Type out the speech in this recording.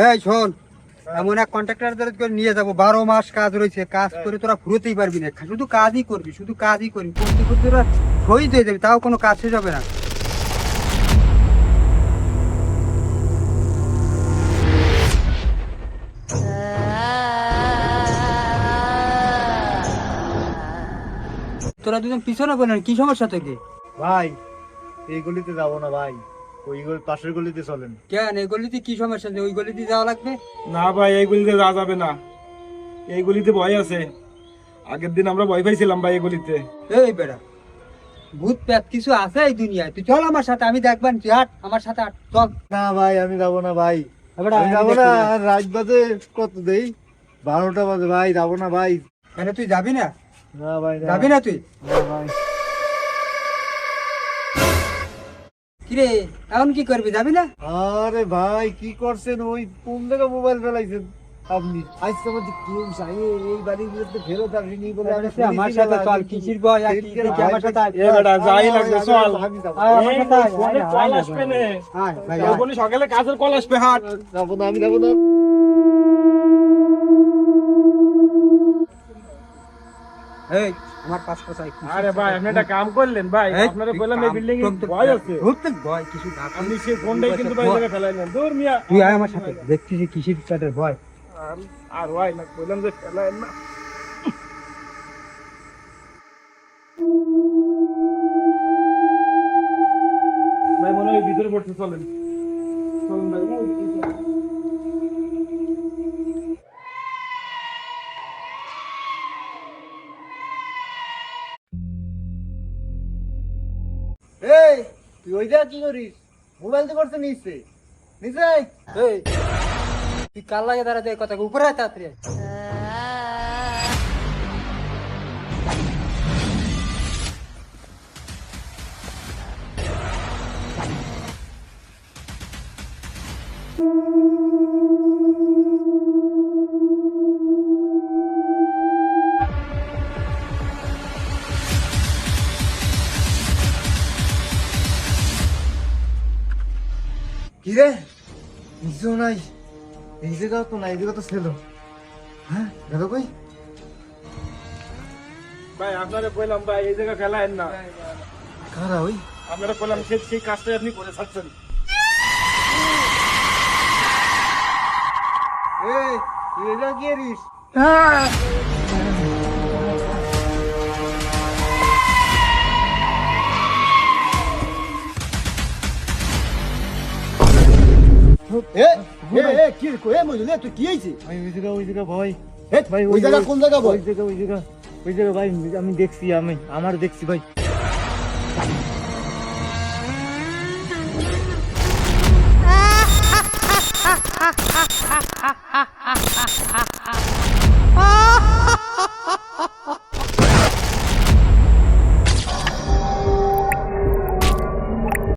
এই শোন, এমন এক কন্ট্রাক্টর করে নিয়ে যাবো, 12 মাস কাজ রয়েছে, কাজ করে তোরা ফুরোতেই পারবি না, শুধু কাজই করবি, শুধু কাজই করবি, করতে করতে তোরা শহীদ হয়ে যাবি, তাও কোনো কাজ শেষ হবে না। তোরা দুজন পিছনে বলেন, কি সমস্যা থেকে? ভাই এই গলিতে যাবো না ভাই, ওই পাশের গলিতে চলেন। কেন এই গলিতে কি সমস্যা, ওই গলিতে যাওয়া লাগবে? না ভাই, এই গলিতে যাওয়া যাবে না, এই গলিতে ভয় আছে। আগের দিন আমরা ভয় পাইছিলাম ভাই এই গলিতে। এই বেড়া, ভূত প্রেত কিছু আছে এই দুনিয়ায়, তুই চল আমার সাথে, আমি দেখবেন, তুই হাট আমার সাথে, হাট চল। না ভাই আমি যাবো না ভাই, এবারে আমি আমি যাবো না। দেখবো না। আর রাত বাজে কত দেই, 12টা বাজে ভাই, যাবো না ভাই। কেন তুই যাবি না? না ভাই না। যাবি না তুই? না ভাই। কিরে এখন কি করবি, যাবি না? আরে ভাই কি করছেন, ওই কোন জায়গা মোবাইল ফেলাইছেন আপনি? আজ তো আমাদের কেউ চাই এই বাড়ির বিরুদ্ধে ফেরত আসেনি বলে আমি তুই আমার সাথে চল, কিসির ভয় আর কি দেখি, আমার সাথে আয়। এ বেটা যাই লাগবে চল। আমি যাবো আয়, আমার এই সাথে আয়, ফোনে আয়, কল আয়, আসবে আয়, নে। আয়, ভাই, এই আয়। বলি সকালে কাজের কল আসবে, হাট। যাবো না, আমি যাবো না। এই আমার পাঁচ পাঁচাই আরে ভাই আপনি একটা কাম করলেন ভাই, এই, আপনারা তুই বললাম এই কাম বিল্ডিং এ করতে ভয় আছে। ধরতে ভয় কিছু না, আপনি সে ফোনটাই কিন্তু ভাই জায়গায় ফেলাইলেন। দূর মিয়া, তুই আয় আমার সাথে, দেখতেছি কিসির কাটের ভয়। আর ভাই না বললাম যে ফেলাইলেন না। ভাই মনে হয় ভিতরে পড়তে, চলেন চলেন ভাই। ওই দিকে চলেন। এই তুই ওই জায়গা কি করিস? মোবাইল তো করছে নিচে নিচে। এই তুই কাল লাগে দাঁড়াতে কথা উপরে আয় তাড়াতাড়ি আয়। কি রে, নিচেও নাই, এই জায়গাও তো নাই, এই জায়গা তো ছিল। হ্যাঁ গেল কই? ভাই আপনারা বললাম ভাই এই জায়গা ফেলাইন না। কারা ওই? আপনারা বললাম সেই কাজটাই আপনি করে থাকছেন। এই তুই এই জায়গা কি করিস? কি রে মজুলে তুই কি হইছে? ভাই ওই জায়গা ভয়। ভাই ওই জায়গা কোন জায়গা বল? ওই জায়গা ভাই, আমি দেখছি, আমার দেখছি ভাই।